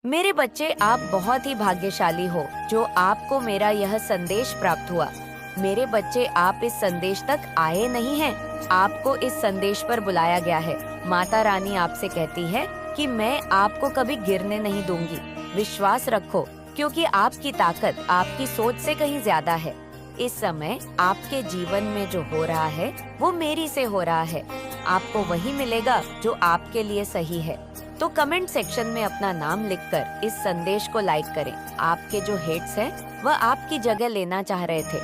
मेरे बच्चे, आप बहुत ही भाग्यशाली हो जो आपको मेरा यह संदेश प्राप्त हुआ। मेरे बच्चे, आप इस संदेश तक आए नहीं हैं, आपको इस संदेश पर बुलाया गया है। माता रानी आपसे कहती है कि मैं आपको कभी गिरने नहीं दूंगी। विश्वास रखो, क्योंकि आपकी ताकत आपकी सोच से कहीं ज्यादा है। इस समय आपके जीवन में जो हो रहा है वो मेरी से हो रहा है। आपको वही मिलेगा जो आपके लिए सही है। तो कमेंट सेक्शन में अपना नाम लिखकर इस संदेश को लाइक करें। आपके जो हेट्स हैं वह आपकी जगह लेना चाह रहे थे,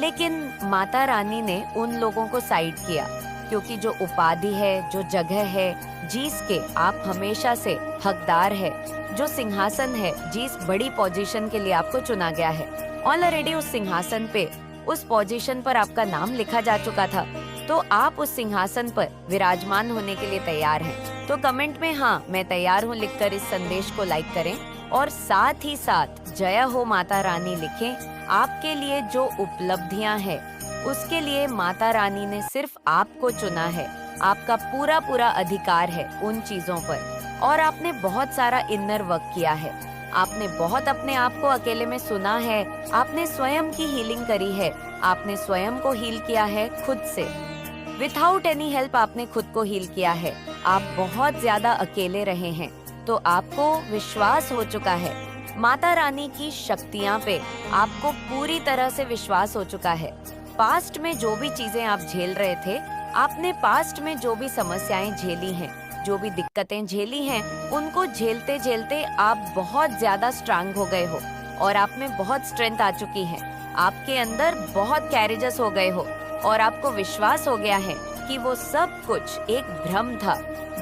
लेकिन माता रानी ने उन लोगों को साइड किया, क्योंकि जो उपाधि है, जो जगह है जिसके आप हमेशा से हकदार है, जो सिंहासन है जिस बड़ी पोजीशन के लिए आपको चुना गया है, ऑलरेडी उस सिंहासन पे, उस पोजीशन पर आपका नाम लिखा जा चुका था। तो आप उस सिंहासन पर विराजमान होने के लिए तैयार हैं। तो कमेंट में हाँ मैं तैयार हूँ लिखकर इस संदेश को लाइक करें, और साथ ही साथ जय हो माता रानी लिखें। आपके लिए जो उपलब्धियां हैं उसके लिए माता रानी ने सिर्फ आपको चुना है। आपका पूरा पूरा अधिकार है उन चीजों पर, और आपने बहुत सारा इनर वर्क किया है। आपने बहुत अपने आप को अकेले में सुना है। आपने स्वयं की हीलिंग करी है। आपने स्वयं को हील किया है खुद से, विदाउट एनी हेल्प आपने खुद को हील किया है। आप बहुत ज्यादा अकेले रहे हैं, तो आपको विश्वास हो चुका है। माता रानी की शक्तियां पे आपको पूरी तरह से विश्वास हो चुका है। पास्ट में जो भी चीजें आप झेल रहे थे, आपने पास्ट में जो भी समस्याएं झेली हैं, जो भी दिक्कतें झेली हैं, उनको झेलते झेलते आप बहुत ज्यादा स्ट्रांग हो गए हो, और आप में बहुत स्ट्रेंथ आ चुकी है। आपके अंदर बहुत कैरेजस हो गए हो, और आपको विश्वास हो गया है कि वो सब कुछ एक भ्रम था,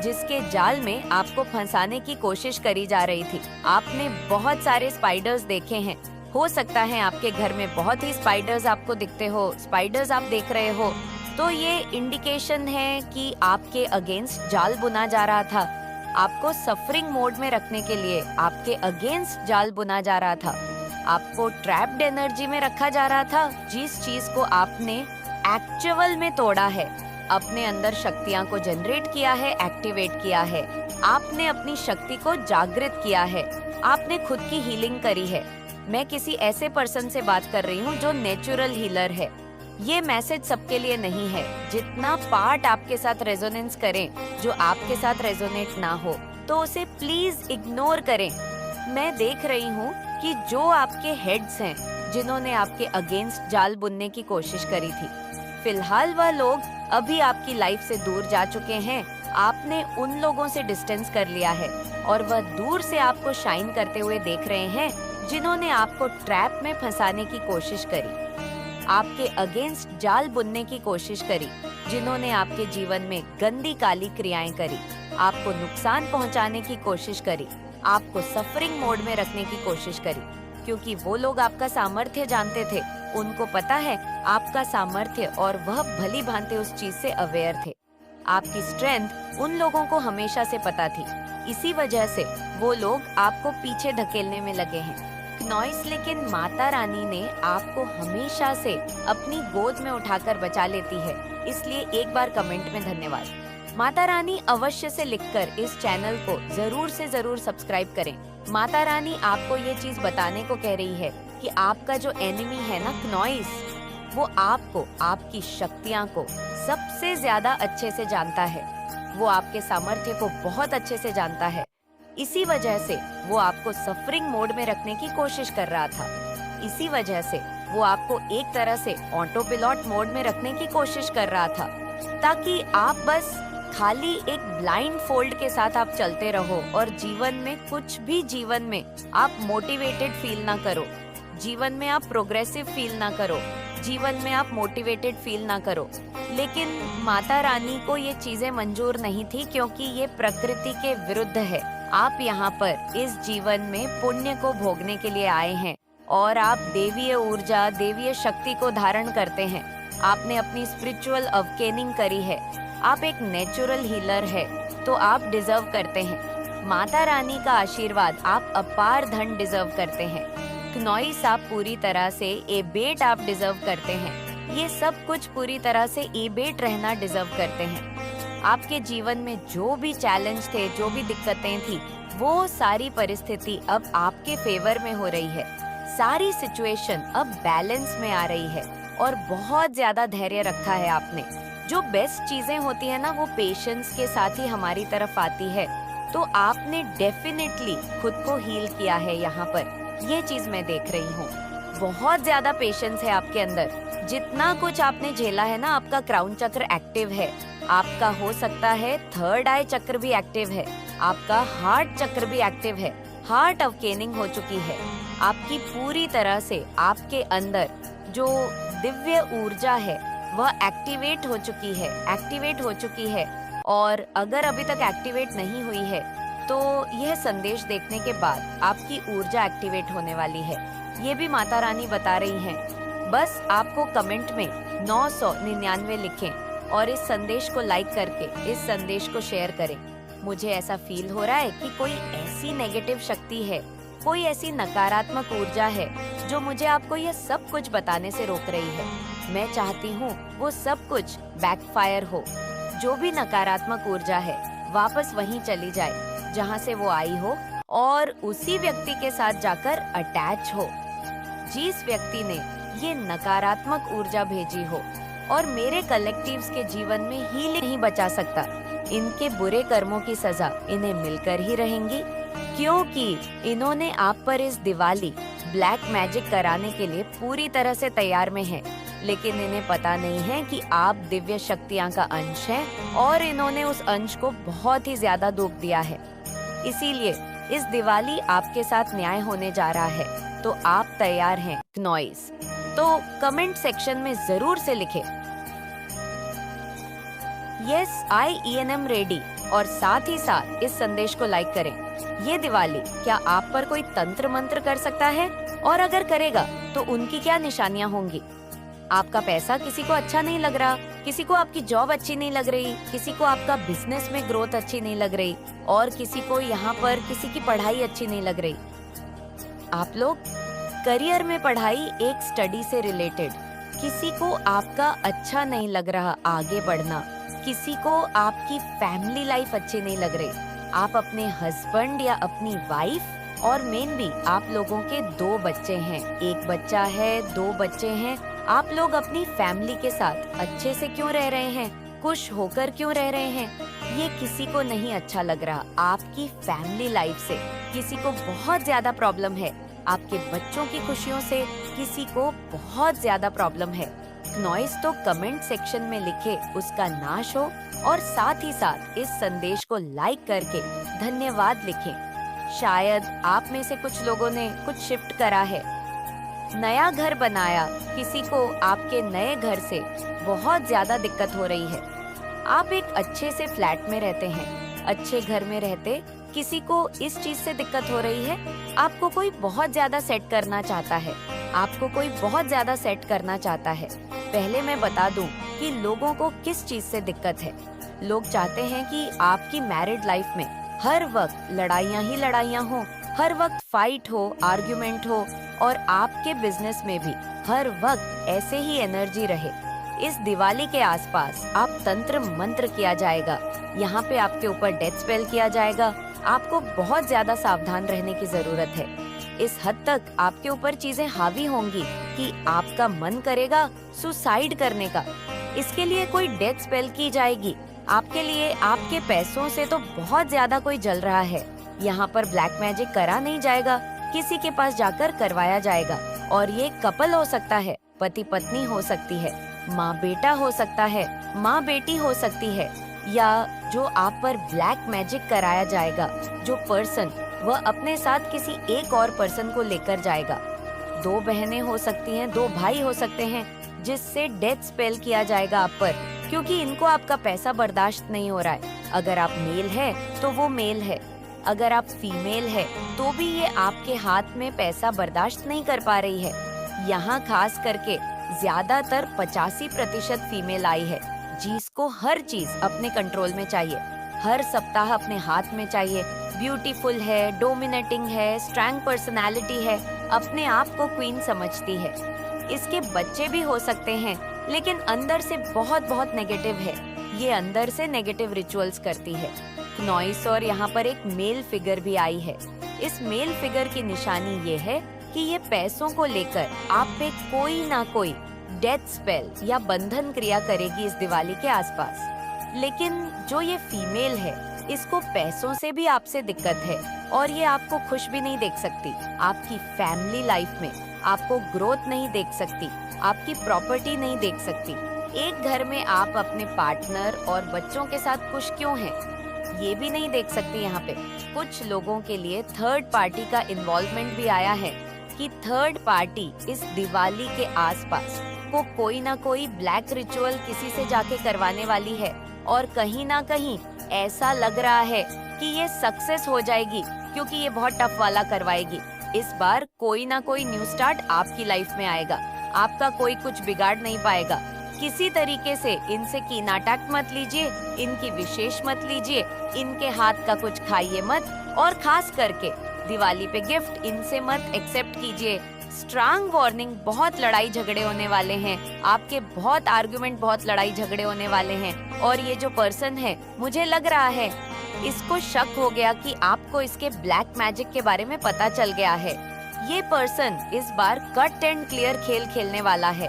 जिसके जाल में आपको फंसाने की कोशिश करी जा रही थी। आपने बहुत सारे स्पाइडर्स देखे हैं। हो सकता है आपके घर में बहुत ही स्पाइडर्स आपको दिखते हो, स्पाइडर्स आप देख रहे हो, तो ये इंडिकेशन है कि आपके अगेंस्ट जाल बुना जा रहा था। आपको सफरिंग मोड में रखने के लिए आपके अगेंस्ट जाल बुना जा रहा था। आपको ट्रैप्ड एनर्जी में रखा जा रहा था, जिस चीज को आपने एक्चुअल में तोड़ा है, अपने अंदर शक्तियां को जनरेट किया है, एक्टिवेट किया है। आपने अपनी शक्ति को जागृत किया है। आपने खुद की हीलिंग करी है। मैं किसी ऐसे पर्सन से बात कर रही हूँ जो नेचुरल हीलर है। ये मैसेज सबके लिए नहीं है। जितना पार्ट आपके साथ रेजोनेंस करें, जो आपके साथ रेजोनेट ना हो, तो उसे प्लीज इग्नोर करें। मैं देख रही हूँ कि जो आपके हेड्स हैं, जिन्होंने आपके अगेंस्ट जाल बुनने की कोशिश करी थी, फिलहाल वह लोग अभी आपकी लाइफ से दूर जा चुके हैं। आपने उन लोगों से डिस्टेंस कर लिया है, और वह दूर से आपको शाइन करते हुए देख रहे हैं, जिन्होंने आपको ट्रैप में फंसाने की कोशिश करी, आपके अगेंस्ट जाल बुनने की कोशिश करी, जिन्होंने आपके जीवन में गंदी काली क्रियाएं करी, आपको नुकसान पहुंचाने की कोशिश करी, आपको सफरिंग मोड में रखने की कोशिश करी, क्योंकि वो लोग आपका सामर्थ्य जानते थे। उनको पता है आपका सामर्थ्य, और वह भली भांति उस चीज से अवेयर थे। आपकी स्ट्रेंथ उन लोगों को हमेशा से पता थी। इसी वजह से वो लोग आपको पीछे धकेलने में लगे हैं। नॉइस, लेकिन माता रानी ने आपको हमेशा से अपनी गोद में उठाकर बचा लेती है। इसलिए एक बार कमेंट में धन्यवाद। माता रानी अवश्य से लिखकर इस चैनल को जरूर से जरूर सब्सक्राइब करें। माता रानी आपको ये चीज बताने को कह रही है कि आपका जो एनिमी है ना, नॉइस, वो आपको, आपकी शक्तियां को सबसे ज्यादा अच्छे से जानता है। वो आपके सामर्थ्य को बहुत अच्छे से जानता है। इसी वजह से वो आपको सफरिंग मोड में रखने की कोशिश कर रहा था। इसी वजह से वो आपको एक तरह से ऑटो पिलॉट मोड में रखने की कोशिश कर रहा था, ताकि आप बस खाली एक ब्लाइंड फोल्ड के साथ आप चलते रहो, और जीवन में कुछ भी, जीवन में आप मोटिवेटेड फील ना करो, जीवन में आप प्रोग्रेसिव फील ना करो, जीवन में आप मोटिवेटेड फील ना करो। लेकिन माता रानी को ये चीजें मंजूर नहीं थी, क्योंकि ये प्रकृति के विरुद्ध है। आप यहाँ पर इस जीवन में पुण्य को भोगने के लिए आए हैं, और आप देवीय ऊर्जा, देवीय शक्ति को धारण करते हैं। आपने अपनी स्पिरिचुअल अवेकनिंग करी है। आप एक नेचुरल हीलर है, तो आप डिजर्व करते हैं माता रानी का आशीर्वाद। आप अपार धन डिजर्व करते हैं। नॉइस, आप पूरी तरह से एबेट आप डिजर्व करते हैं। ये सब कुछ पूरी तरह से एबेट रहना डिजर्व करते हैं। आपके जीवन में जो भी चैलेंज थे, जो भी दिक्कतें थी, वो सारी परिस्थिति अब आपके फेवर में हो रही है। सारी सिचुएशन अब बैलेंस में आ रही है और बहुत ज्यादा धैर्य रखा है आपने। जो बेस्ट चीजें होती है ना, वो पेशेंस के साथ ही हमारी तरफ आती है। तो आपने डेफिनेटली खुद को हील किया है यहाँ पर, ये चीज मैं देख रही हूँ। बहुत ज्यादा पेशेंस है आपके अंदर। जितना कुछ आपने झेला है ना, आपका क्राउन चक्र एक्टिव है, आपका हो सकता है थर्ड आई चक्र भी एक्टिव है, आपका हार्ट चक्र भी एक्टिव है, हार्ट अवकेनिंग हो चुकी है। आपकी पूरी तरह से आपके अंदर जो दिव्य ऊर्जा है वह एक्टिवेट हो चुकी है। और अगर अभी तक एक्टिवेट नहीं हुई है तो यह संदेश देखने के बाद आपकी ऊर्जा एक्टिवेट होने वाली है, ये भी माता रानी बता रही हैं। बस आपको कमेंट में 999 लिखें और इस संदेश को लाइक करके इस संदेश को शेयर करें। मुझे ऐसा फील हो रहा है कि कोई ऐसी नेगेटिव शक्ति है, कोई ऐसी नकारात्मक ऊर्जा है जो मुझे आपको यह सब कुछ बताने से रोक रही है। मैं चाहती हूँ वो सब कुछ बैकफायर हो। जो भी नकारात्मक ऊर्जा है वापस वहीं चली जाए जहाँ से वो आई हो और उसी व्यक्ति के साथ जाकर अटैच हो जिस व्यक्ति ने ये नकारात्मक ऊर्जा भेजी हो। और मेरे कलेक्टिव्स के जीवन में हीलिंग नहीं बचा सकता। इनके बुरे कर्मों की सजा इन्हें मिलकर ही रहेंगी, क्योंकि इन्होंने आप पर इस दिवाली ब्लैक मैजिक कराने के लिए पूरी तरह से तैयार में हैं। लेकिन इन्हें पता नहीं है कि आप दिव्य शक्तियां का अंश हैं और इन्होंने उस अंश को बहुत ही ज्यादा दुख दिया है। इसीलिए इस दिवाली आपके साथ न्याय होने जा रहा है। तो आप तैयार हैं नॉइस? तो कमेंट सेक्शन में जरूर से लिखें यस आई एम रेडी और साथ ही साथ इस संदेश को लाइक करें। ये दिवाली क्या आप पर कोई तंत्र मंत्र कर सकता है? और अगर करेगा तो उनकी क्या निशानियां होंगी? आपका पैसा किसी को अच्छा नहीं लग रहा, किसी को आपकी जॉब अच्छी नहीं लग रही, किसी को आपका बिजनेस में ग्रोथ अच्छी नहीं लग रही और किसी को यहाँ पर किसी की पढ़ाई अच्छी नहीं लग रही। आप लोग करियर में पढ़ाई एक स्टडी से रिलेटेड, किसी को आपका अच्छा नहीं लग रहा आगे बढ़ना, किसी को आपकी फैमिली लाइफ अच्छी नहीं लग रही, आप अपने हस्बैंड या अपनी वाइफ और मेन भी आप लोगों के 2 बच्चे हैं, 1 बच्चा है, 2 बच्चे हैं, आप लोग अपनी फैमिली के साथ अच्छे से क्यों रह रहे हैं, खुश होकर क्यों रह रहे हैं, ये किसी को नहीं अच्छा लग रहा। आपकी फैमिली लाइफ से किसी को बहुत ज्यादा प्रॉब्लम है, आपके बच्चों की खुशियों से किसी को बहुत ज्यादा प्रॉब्लम है। नॉइस तो कमेंट सेक्शन में लिखे उसका नाश हो और साथ ही साथ इस संदेश को लाइक करके धन्यवाद लिखें। शायद आप में से कुछ लोगों ने कुछ शिफ्ट करा है, नया घर बनाया, किसी को आपके नए घर से बहुत ज्यादा दिक्कत हो रही है। आप एक अच्छे से फ्लैट में रहते हैं, अच्छे घर में रहते, किसी को इस चीज से दिक्कत हो रही है, आपको कोई बहुत ज्यादा सेट करना चाहता है, आपको कोई बहुत ज्यादा सेट करना चाहता है। पहले मैं बता दूं कि लोगों को किस चीज से दिक्कत है। लोग चाहते हैं कि आपकी मैरिड लाइफ में हर वक्त लड़ाइयाँ ही लड़ाइयाँ हो, हर वक्त फाइट हो, आर्ग्यूमेंट हो और आपके बिजनेस में भी हर वक्त ऐसे ही एनर्जी रहे। इस दिवाली के आसपास आप तंत्र मंत्र किया जाएगा, यहाँ पे आपके ऊपर डेथ स्पेल किया जाएगा। आपको बहुत ज्यादा सावधान रहने की जरूरत है। इस हद तक आपके ऊपर चीजें हावी होंगी कि आपका मन करेगा सुसाइड करने का। इसके लिए कोई डेथ स्पेल की जाएगी आपके लिए। आपके पैसों से तो बहुत ज्यादा कोई जल रहा है। यहाँ पर ब्लैक मैजिक करा नहीं जाएगा, किसी के पास जाकर करवाया जाएगा। और ये कपल हो सकता है, पति पत्नी हो सकती है, माँ बेटा हो सकता है, माँ बेटी हो सकती है, या जो आप पर ब्लैक मैजिक कराया जाएगा, जो पर्सन वह अपने साथ किसी एक और पर्सन को लेकर जाएगा। 2 बहनें हो सकती हैं, 2 भाई हो सकते हैं, जिससे डेथ स्पेल किया जाएगा आप पर, क्योंकि इनको आपका पैसा बर्दाश्त नहीं हो रहा है। अगर आप मेल है तो वो मेल है, अगर आप फीमेल है तो भी ये आपके हाथ में पैसा बर्दाश्त नहीं कर पा रही है। यहाँ खास करके ज्यादातर 85% फीमेल आई है, जिसको हर चीज अपने कंट्रोल में चाहिए, हर सप्ताह अपने हाथ में चाहिए। ब्यूटीफुल है, डोमिनेटिंग है, स्ट्रॉन्ग पर्सनालिटी है, अपने आप को क्वीन समझती है। इसके बच्चे भी हो सकते हैं, लेकिन अंदर से बहुत नेगेटिव है। ये अंदर से नेगेटिव रिचुअल्स करती है। नॉइस और यहाँ पर एक मेल फिगर भी आई है। इस मेल फिगर की निशानी ये है कि ये पैसों को लेकर आप पे कोई ना कोई डेथ स्पेल या बंधन क्रिया करेगी इस दिवाली के आसपास। लेकिन जो ये फीमेल है, इसको पैसों से भी आपसे दिक्कत है और ये आपको खुश भी नहीं देख सकती। आपकी फैमिली लाइफ में आपको ग्रोथ नहीं देख सकती, आपकी प्रॉपर्टी नहीं देख सकती। एक घर में आप अपने पार्टनर और बच्चों के साथ खुश क्यों हैं, ये भी नहीं देख सकती। यहाँ पे कुछ लोगों के लिए थर्ड पार्टी का इन्वॉल्वमेंट भी आया है कि थर्ड पार्टी इस दिवाली के आसपास को कोई ना कोई ब्लैक रिचुअल किसी से जाके करवाने वाली है और कहीं ना कहीं ऐसा लग रहा है कि ये सक्सेस हो जाएगी क्योंकि ये बहुत टफ वाला करवाएगी। इस बार कोई ना कोई न्यू स्टार्ट आपकी लाइफ में आएगा, आपका कोई कुछ बिगाड़ नहीं पाएगा। किसी तरीके से इनसे कीना अटैक मत लीजिए, इनकी विशेष मत लीजिए, इनके हाथ का कुछ खाइए मत और खास करके दिवाली पे गिफ्ट इनसे मत एक्सेप्ट कीजिए। स्ट्रांग वार्निंग, बहुत लड़ाई झगड़े होने वाले हैं, आपके बहुत आर्गुमेंट, बहुत लड़ाई झगड़े होने वाले हैं। और ये जो पर्सन है, मुझे लग रहा है इसको शक हो गया कि आपको इसके ब्लैक मैजिक के बारे में पता चल गया है। ये पर्सन इस बार कट एंड क्लियर खेल खेलने वाला है।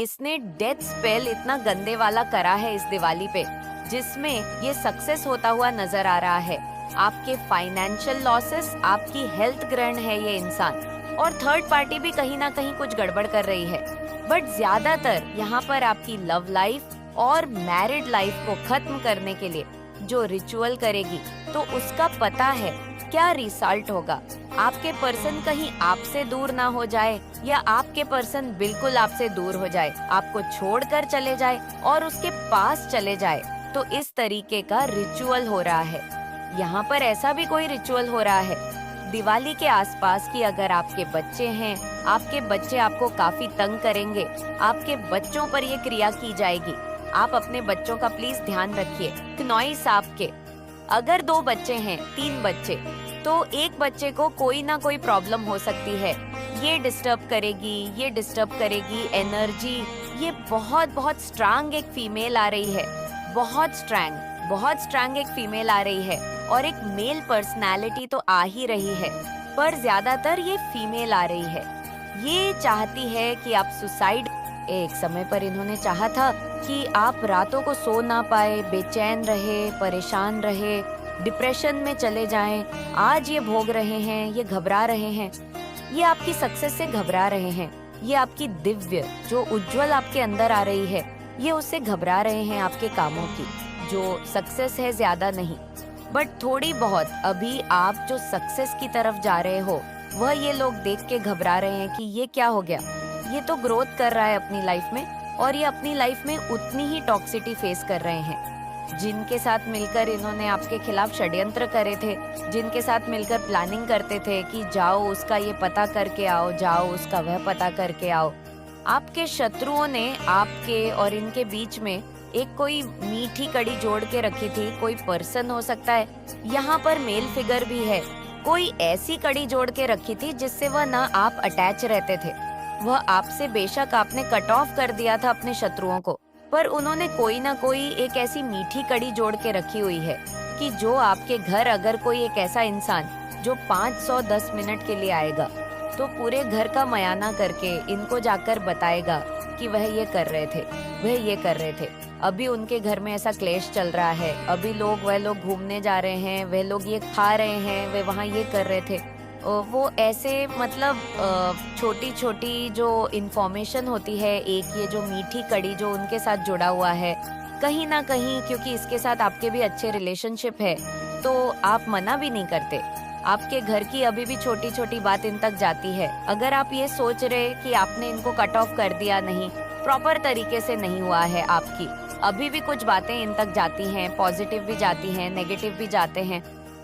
इसने डेथ स्पेल इतना गंदे वाला करा है इस दिवाली पे, जिसमें ये सक्सेस होता हुआ नजर आ रहा है। आपके फाइनेंशियल लॉसेस, आपकी हेल्थ ग्रहण है ये इंसान, और थर्ड पार्टी भी कहीं ना कहीं कुछ गड़बड़ कर रही है। बट ज्यादातर यहाँ पर आपकी लव लाइफ और मैरिड लाइफ को खत्म करने के लिए जो रिचुअल करेगी, तो उसका पता है क्या रिजल्ट होगा। आपके पर्सन कहीं आपसे दूर ना हो जाए या आपके पर्सन बिल्कुल आपसे दूर हो जाए, आपको छोड़कर चले जाए और उसके पास चले जाए। तो इस तरीके का रिचुअल हो रहा है। यहाँ पर ऐसा भी कोई रिचुअल हो रहा है दिवाली के आसपास कि अगर आपके बच्चे हैं, आपके बच्चे आपको काफी तंग करेंगे, आपके बच्चों पर ये क्रिया की जाएगी। आप अपने बच्चों का प्लीज ध्यान रखिए। नॉइस आपके अगर 2 बच्चे हैं, 3 बच्चे, तो एक बच्चे को कोई ना कोई प्रॉब्लम हो सकती है। ये डिस्टर्ब करेगी, ये डिस्टर्ब करेगी एनर्जी। ये बहुत स्ट्रांग एक फीमेल आ रही है, बहुत स्ट्रांग एक फीमेल आ रही है और एक मेल पर्सनालिटी तो आ ही रही है, पर ज्यादातर ये फीमेल आ रही है। ये चाहती है कि आप सुसाइड, एक समय पर इन्होंने चाहा था कि आप रातों को सो ना पाए, बेचैन रहे, परेशान रहे, डिप्रेशन में चले जाएं। आज ये भोग रहे हैं, ये घबरा रहे हैं, ये आपकी सक्सेस से घबरा रहे हैं। ये आपकी दिव्य जो उज्जवल आपके अंदर आ रही है, ये उससे घबरा रहे हैं। आपके कामों की जो सक्सेस है, ज्यादा नहीं बट थोड़ी बहुत, अभी आप जो सक्सेस की तरफ जा रहे हो, वह ये लोग देख के घबरा रहे हैं कि ये क्या हो गया। ये तो ग्रोथ कर रहा है अपनी लाइफ में और ये अपनी लाइफ में उतनी ही टॉक्सिटी फेस कर रहे हैं। जिनके साथ मिलकर इन्होंने आपके खिलाफ षड्यंत्र करे थे, जिनके साथ मिलकर प्लानिंग करते थे कि जाओ उसका ये पता करके आओ, जाओ उसका वह पता करके आओ, आपके शत्रुओं ने आपके और इनके बीच में एक कोई मीठी कड़ी जोड़ के रखी थी। कोई पर्सन हो सकता है, यहाँ पर मेल फिगर भी है, कोई ऐसी कड़ी जोड़ के रखी थी जिससे वह ना आप अटैच रहते थे। वह आपसे बेशक आपने कट ऑफ कर दिया था अपने शत्रुओं को, पर उन्होंने कोई ना कोई एक ऐसी मीठी कड़ी जोड़ के रखी हुई है कि जो आपके घर अगर कोई एक ऐसा इंसान जो 510 मिनट के लिए आएगा, तो पूरे घर का मयाना करके इनको जाकर बताएगा कि वह ये कर रहे थे, वह ये कर रहे थे। अभी उनके घर में ऐसा क्लेश चल रहा है, अभी वह लोग घूमने जा रहे हैं, वह लोग ये खा रहे हैं, वे वहाँ ये कर रहे थे। वो ऐसे मतलब छोटी छोटी जो इन्फॉर्मेशन होती है, एक ये जो मीठी कड़ी जो उनके साथ जुड़ा हुआ है, कहीं ना कहीं क्योंकि इसके साथ आपके भी अच्छे रिलेशनशिप है, तो आप मना भी नहीं करते। आपके घर की अभी भी छोटी छोटी बात इन तक जाती है। अगर आप ये सोच रहे कि आपने इनको कट ऑफ कर दिया, नहीं, प्रॉपर तरीके से नहीं हुआ है आपकी, अभी भी कुछ बातें इन तक जाती हैं, पॉजिटिव भी जाती हैं, नेगेटिव भी जाते हैं।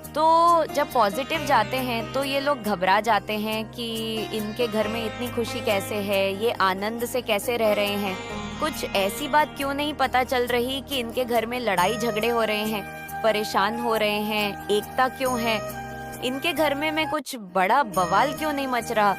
तो जब पॉजिटिव जाते हैं तो ये लोग घबरा जाते हैं कि इनके घर में इतनी खुशी कैसे है, ये आनंद से कैसे रह रहे हैं, कुछ ऐसी बात क्यों नहीं पता चल रही कि इनके घर में लड़ाई झगड़े हो रहे हैं, परेशान हो रहे हैं, एकता क्यों है, इनके घर में कुछ बड़ा बवाल क्यों नहीं मच रहा,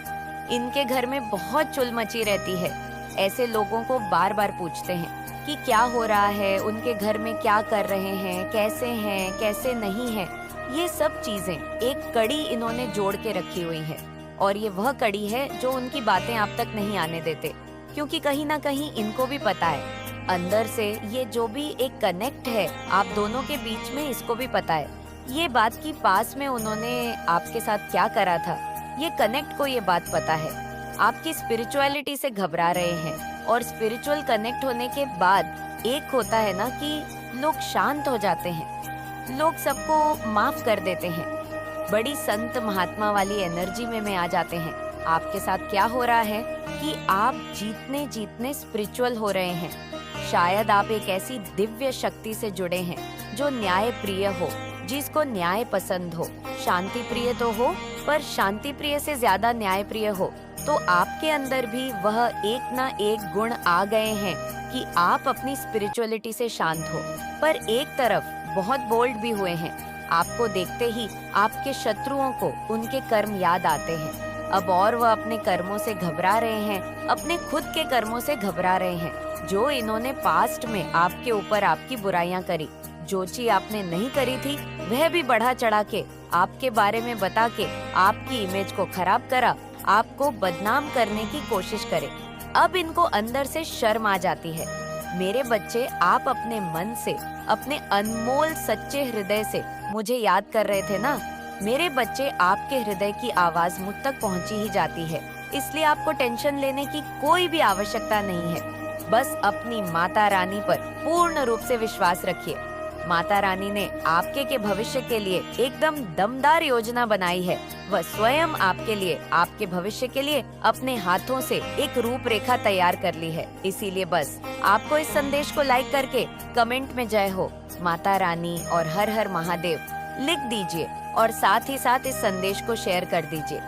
इनके घर में बहुत चुल मची रहती है। ऐसे लोगों को बार बार पूछते हैं कि क्या हो रहा है, उनके घर में क्या कर रहे हैं, कैसे नहीं है। ये सब चीजें एक कड़ी इन्होंने जोड़ के रखी हुई है, और ये वह कड़ी है जो उनकी बातें आप तक नहीं आने देते, क्योंकि कहीं ना कहीं इनको भी पता है अंदर से ये जो भी एक कनेक्ट है आप दोनों के बीच में, इसको भी पता है ये बात की पास में उन्होंने आपके साथ क्या करा था। ये कनेक्ट को ये बात पता है, आपकी स्पिरिचुअलिटी से घबरा रहे हैं। और स्पिरिचुअल कनेक्ट होने के बाद एक होता है ना कि लोग शांत हो जाते हैं, लोग सबको माफ कर देते हैं, बड़ी संत महात्मा वाली एनर्जी में आ जाते हैं। आपके साथ क्या हो रहा है कि आप जीतने जीतने स्पिरिचुअल हो रहे हैं। शायद आप एक ऐसी दिव्य शक्ति से जुड़े हैं जो न्याय प्रिय हो, जिसको न्याय पसंद हो। शांति प्रिय तो हो, पर शांति प्रिय से ज्यादा न्याय प्रिय हो। तो आपके अंदर भी वह एक ना एक गुण आ गए हैं कि आप अपनी स्पिरिचुअलिटी से शांत हो। पर एक तरफ बहुत बोल्ड भी हुए हैं। आपको देखते ही आपके शत्रुओं को उनके कर्म याद आते हैं अब, और वह अपने कर्मों से घबरा रहे हैं, अपने खुद के कर्मों से घबरा रहे हैं, जो इन्होंने पास्ट में आपके ऊपर आपकी बुराइयां करी। जो चीज आपने नहीं करी थी वह भी बढ़ा चढ़ा के आपके बारे में बता के आपकी इमेज को खराब करा, आपको बदनाम करने की कोशिश करे। अब इनको अंदर से शर्म आ जाती है। मेरे बच्चे, आप अपने मन से, अपने अनमोल सच्चे हृदय से मुझे याद कर रहे थे ना। मेरे बच्चे, आपके हृदय की आवाज मुझ तक पहुंची ही जाती है, इसलिए आपको टेंशन लेने की कोई भी आवश्यकता नहीं है। बस अपनी माता रानी पर पूर्ण रूप से विश्वास रखिए। माता रानी ने आपके के भविष्य के लिए एकदम दमदार योजना बनाई है। वह स्वयं आपके लिए, आपके भविष्य के लिए अपने हाथों से एक रूपरेखा तैयार कर ली है। इसीलिए बस आपको इस संदेश को लाइक करके कमेंट में जय हो माता रानी और हर हर महादेव लिख दीजिए, और साथ ही साथ इस संदेश को शेयर कर दीजिए।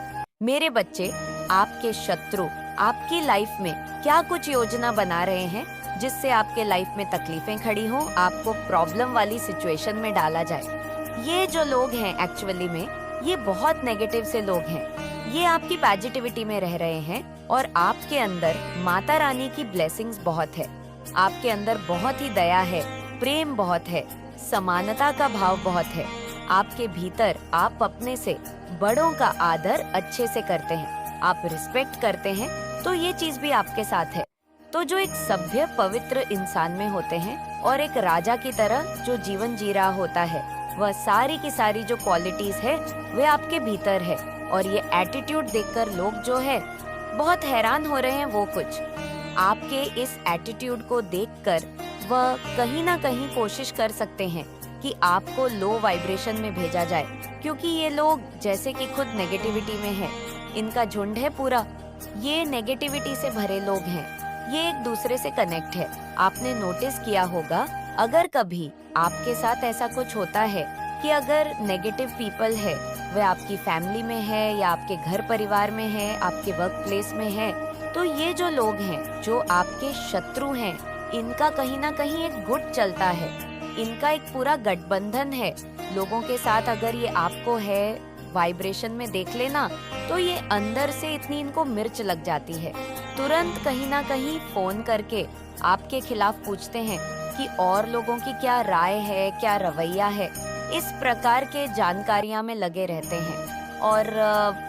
मेरे बच्चे, आपके शत्रु आपकी लाइफ में क्या कुछ योजना बना रहे हैं जिससे आपके लाइफ में तकलीफें खड़ी हों, आपको प्रॉब्लम वाली सिचुएशन में डाला जाए। ये जो लोग हैं एक्चुअली में ये बहुत नेगेटिव से लोग हैं। ये आपकी पॉजिटिविटी में रह रहे हैं, और आपके अंदर माता रानी की ब्लेसिंग्स बहुत है। आपके अंदर बहुत ही दया है, प्रेम बहुत है, समानता का भाव बहुत है। आपके भीतर आप अपने से बड़ों का आदर अच्छे से करते हैं, आप रिस्पेक्ट करते हैं, तो ये चीज भी आपके साथ है। तो जो एक सभ्य पवित्र इंसान में होते हैं और एक राजा की तरह जो जीवन जी रहा होता है, वह सारी की सारी जो क्वालिटीज है वे आपके भीतर है। और ये एटीट्यूड देखकर लोग जो है बहुत हैरान हो रहे हैं। वो कुछ आपके इस एटीट्यूड को देखकर वह कहीं ना कहीं कोशिश कर सकते हैं कि आपको लो वाइब्रेशन में भेजा जाए, क्योंकि ये लोग जैसे कि खुद नेगेटिविटी में है, इनका झुंड है पूरा, ये नेगेटिविटी से भरे लोग हैं, ये एक दूसरे से कनेक्ट है। आपने नोटिस किया होगा, अगर कभी आपके साथ ऐसा कुछ होता है कि अगर नेगेटिव पीपल है, वह आपकी फैमिली में है या आपके घर परिवार में है, आपके वर्क प्लेस में है, तो ये जो लोग हैं जो आपके शत्रु हैं, इनका कहीं ना कहीं एक गुट चलता है, इनका एक पूरा गठबंधन है लोगों के साथ। अगर ये आपको है वाइब्रेशन में देख लेना, तो ये अंदर से इतनी इनको मिर्च लग जाती है, तुरंत कहीं ना कहीं फोन करके आपके खिलाफ पूछते हैं कि और लोगों की क्या राय है, क्या रवैया है। इस प्रकार के जानकारियां में लगे रहते हैं। और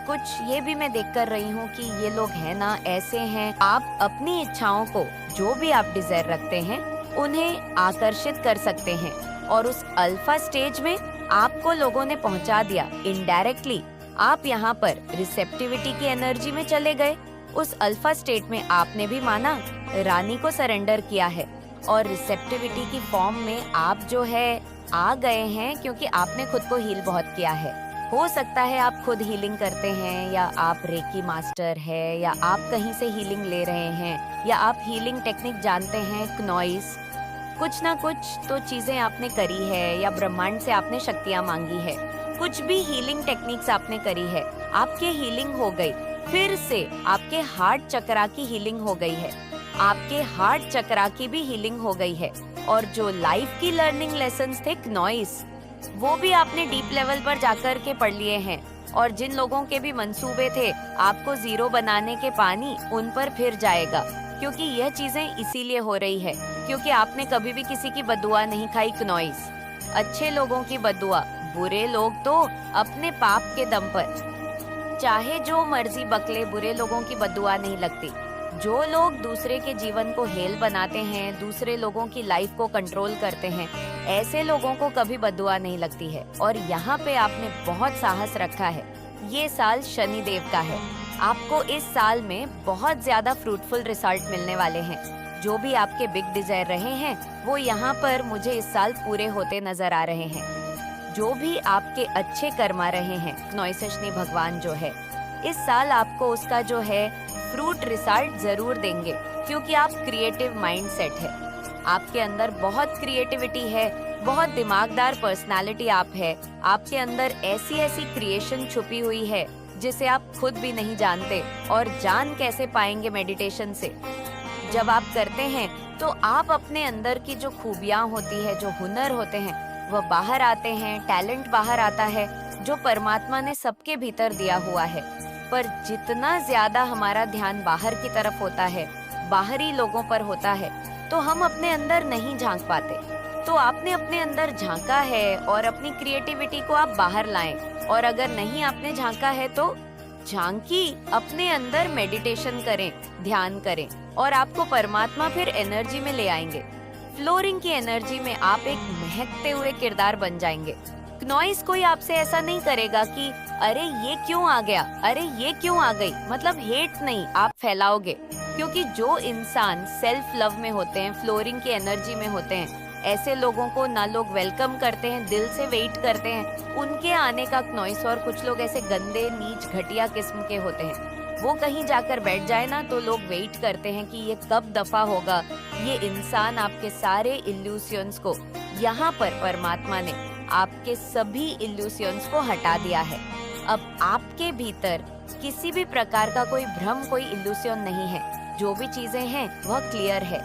कुछ ये भी मैं देख कर रही हूँ कि ये लोग हैं ना, ऐसे हैं, आप अपनी इच्छाओं को जो भी आप डिजायर रखते हैं उन्हें आकर्षित कर सकते हैं, और उस अल्फा स्टेज में आपको लोगों ने पहुंचा दिया इनडायरेक्टली। आप यहाँ पर रिसेप्टिविटी की एनर्जी में चले गए, उस अल्फा स्टेट में आपने भी माना, रानी को सरेंडर किया है, और रिसेप्टिविटी की फॉर्म में आप जो है आ गए हैं, क्योंकि आपने खुद को हील बहुत किया है। हो सकता है आप खुद हीलिंग करते हैं, या आप रेकी मास्टर है, या आप कहीं से हीलिंग ले रहे हैं, या आप हीलिंग टेक्निक जानते हैं, क्नॉइस, कुछ ना कुछ तो चीजें आपने करी है, या ब्रह्मांड से आपने शक्तियां मांगी है, कुछ भी हीलिंग टेक्निक्स आपने करी है, आपके हीलिंग हो गई। फिर से आपके हार्ट चक्रा की हीलिंग हो गई है, आपके हार्ट चक्रा की भी हीलिंग हो गई है। और जो लाइफ की लर्निंग लेसन्स थे क्नॉइस, वो भी आपने डीप लेवल पर जाकर के पढ़ लिए हैं। और जिन लोगों के भी मंसूबे थे आपको जीरो बनाने के, पानी उन पर फिर जाएगा, क्योंकि यह चीजें इसीलिए हो रही है क्योंकि आपने कभी भी किसी की बद्दुआ नहीं खाई क्नॉइस। अच्छे लोगों की बद्दुआ, बुरे लोग तो अपने पाप के दम पर चाहे जो मर्जी बकले, बुरे लोगों की बद्दुआ नहीं लगती। जो लोग दूसरे के जीवन को हेल बनाते हैं, दूसरे लोगों की लाइफ को कंट्रोल करते हैं, ऐसे लोगों को कभी बद्दुआ नहीं लगती है। और यहाँ पे आपने बहुत साहस रखा है। ये साल शनि देव का है। आपको इस साल में बहुत ज्यादा फ्रूटफुल रिजल्ट मिलने वाले हैं। जो भी आपके बिग डिजायर रहे हैं वो यहाँ पर मुझे इस साल पूरे होते नजर आ रहे हैं। जो भी आपके अच्छे कर्मा रहे हैं, क्नॉइसशनी भगवान जो है इस साल आपको उसका जो है फ्रूट रिजल्ट जरूर देंगे, क्योंकि आप क्रिएटिव माइंडसेट है। आपके अंदर बहुत क्रिएटिविटी है, बहुत दिमागदार पर्सनालिटी आप है। आपके अंदर ऐसी ऐसी क्रिएशन छुपी हुई है जिसे आप खुद भी नहीं जानते, और जान कैसे पाएंगे मेडिटेशन से। जब आप करते हैं तो आप अपने अंदर की जो खूबियां होती है, जो हुनर होते हैं, वह बाहर आते हैं, टैलेंट बाहर आता है जो परमात्मा ने सबके भीतर दिया हुआ है। पर जितना ज्यादा हमारा ध्यान बाहर की तरफ होता है, बाहरी लोगों पर होता है, तो हम अपने अंदर नहीं झांक पाते। तो आपने अपने अंदर झांका है और अपनी क्रिएटिविटी को आप बाहर लाएं। और अगर नहीं आपने झांका है तो झांकी अपने अंदर मेडिटेशन करें, ध्यान करें, और आपको परमात्मा फिर एनर्जी में ले आएंगे। फ्लोरिंग की एनर्जी में आप एक महकते हुए किरदार बन जाएंगे। क्नॉइस कोई आपसे ऐसा नहीं करेगा कि अरे ये क्यों आ गया, अरे ये क्यों आ गई, मतलब हेट नहीं आप फैलाओगे। क्योंकि जो इंसान सेल्फ लव में होते हैं, फ्लोरिंग की एनर्जी में होते हैं, ऐसे लोगों को ना लोग वेलकम करते हैं, दिल से वेट करते हैं उनके आने का क्नॉइस। और कुछ लोग ऐसे गंदे, नीच, घटिया किस्म के होते हैं, वो कहीं जाकर बैठ जाए ना तो लोग वेट करते हैं कि ये कब दफा होगा। ये इंसान आपके सारे इल्यूशंस को, यहाँ पर परमात्मा ने आपके सभी इल्यूशंस को हटा दिया है। अब आपके भीतर किसी भी प्रकार का कोई भ्रम, कोई इल्यूशन नहीं है। जो भी चीजें हैं वह क्लियर है,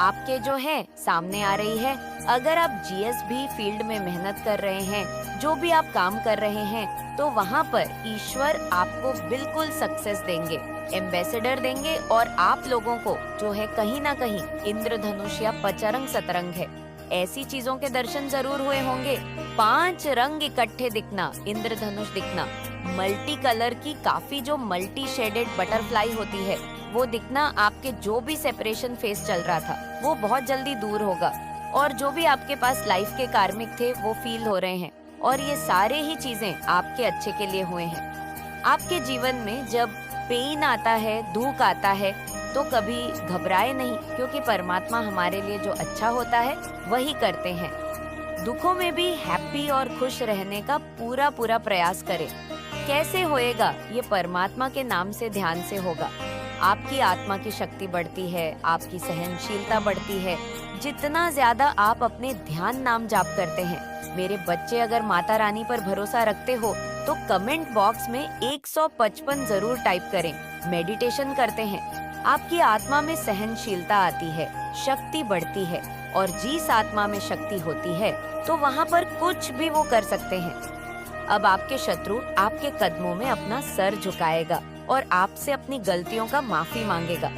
आपके जो है सामने आ रही है। अगर आप जीएसबी फील्ड में मेहनत कर रहे हैं, जो भी आप काम कर रहे हैं, तो वहाँ पर ईश्वर आपको बिल्कुल सक्सेस देंगे, एम्बेसडर देंगे। और आप लोगों को जो है कहीं ना कहीं इंद्रधनुष या पचरंग सतरंग है, ऐसी चीजों के दर्शन जरूर हुए होंगे। 5 रंग इकट्ठे दिखना, इंद्रधनुष दिखना, मल्टी कलर की काफी जो मल्टी शेडेड बटरफ्लाई होती है वो दिखना, आपके जो भी सेपरेशन फेस चल रहा था वो बहुत जल्दी दूर होगा। और जो भी आपके पास लाइफ के कार्मिक थे वो फील हो रहे हैं। और ये सारे ही चीजें आपके अच्छे के लिए हुए हैं। आपके जीवन में जब पेन आता है, दुख आता है, तो कभी घबराए नहीं, क्योंकि परमात्मा हमारे लिए जो अच्छा होता है वही करते हैं। दुखों में भी हैप्पी और खुश रहने का पूरा पूरा प्रयास करें। कैसे होएगा? ये परमात्मा के नाम से, ध्यान से होगा। आपकी आत्मा की शक्ति बढ़ती है, आपकी सहनशीलता बढ़ती है। जितना ज्यादा आप अपने ध्यान नाम जाप करते हैं। मेरे बच्चे, अगर माता रानी पर भरोसा रखते हो तो कमेंट बॉक्स में 155 जरूर टाइप करें। मेडिटेशन करते हैं, आपकी आत्मा में सहनशीलता आती है, शक्ति बढ़ती है। और जिस आत्मा में शक्ति होती है तो वहाँ पर कुछ भी वो कर सकते हैं। अब आपके शत्रु आपके कदमों में अपना सर झुकाएगा और आपसे अपनी गलतियों का माफी मांगेगा।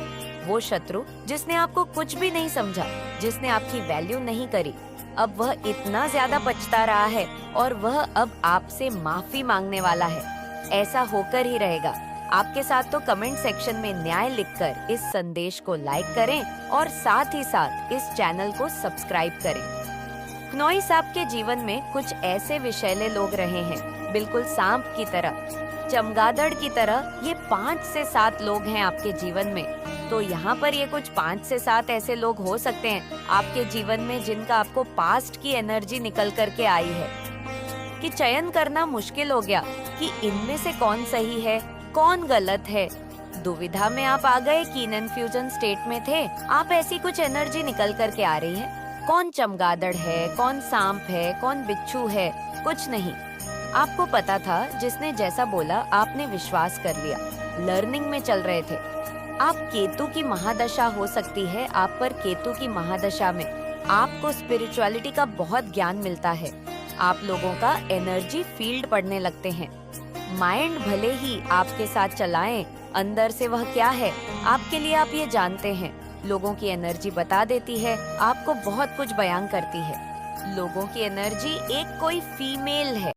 वो शत्रु जिसने आपको कुछ भी नहीं समझा, जिसने आपकी वैल्यू नहीं करी, अब वह इतना ज्यादा पछता रहा है और वह अब आपसे माफी मांगने वाला है। ऐसा होकर ही रहेगा। आपके साथ तो कमेंट सेक्शन में न्याय लिखकर इस संदेश को लाइक करें और साथ ही साथ इस चैनल को सब्सक्राइब करें। क्नॉइस आपके जीवन में कुछ ऐसे विषैले लोग रहे हैं, बिल्कुल सांप की तरह, चमगादड़ की तरह। ये 5 से 7 लोग हैं आपके जीवन में। तो यहाँ पर ये कुछ 5 से 7 ऐसे लोग हो सकते हैं आपके जीवन में जिनका आपको पास्ट की एनर्जी निकल करके आई है, कि चयन करना मुश्किल हो गया कि इनमें से कौन सही है, कौन गलत है। दुविधा में आप आ गए, कि कन्फ्यूजन स्टेट में थे। आप ऐसी कुछ एनर्जी निकल करके आ रही है। कौन चमगादड़ है, कौन सांप है, कौन बिच्छू है, कुछ नहीं। आपको पता था, जिसने जैसा बोला आपने विश्वास कर लिया। लर्निंग में चल रहे थे आप। केतु की महादशा हो सकती है आप पर। केतु की महादशा में आपको स्पिरिचुअलिटी का बहुत ज्ञान मिलता है। आप लोगों का एनर्जी फील्ड पढ़ने लगते हैं। माइंड भले ही आपके साथ चलाएं, अंदर से वह क्या है आपके लिए आप ये जानते हैं। लोगों की एनर्जी बता देती है, आपको बहुत कुछ बयान करती है। लोगों की एनर्जी एक कोई फीमेल है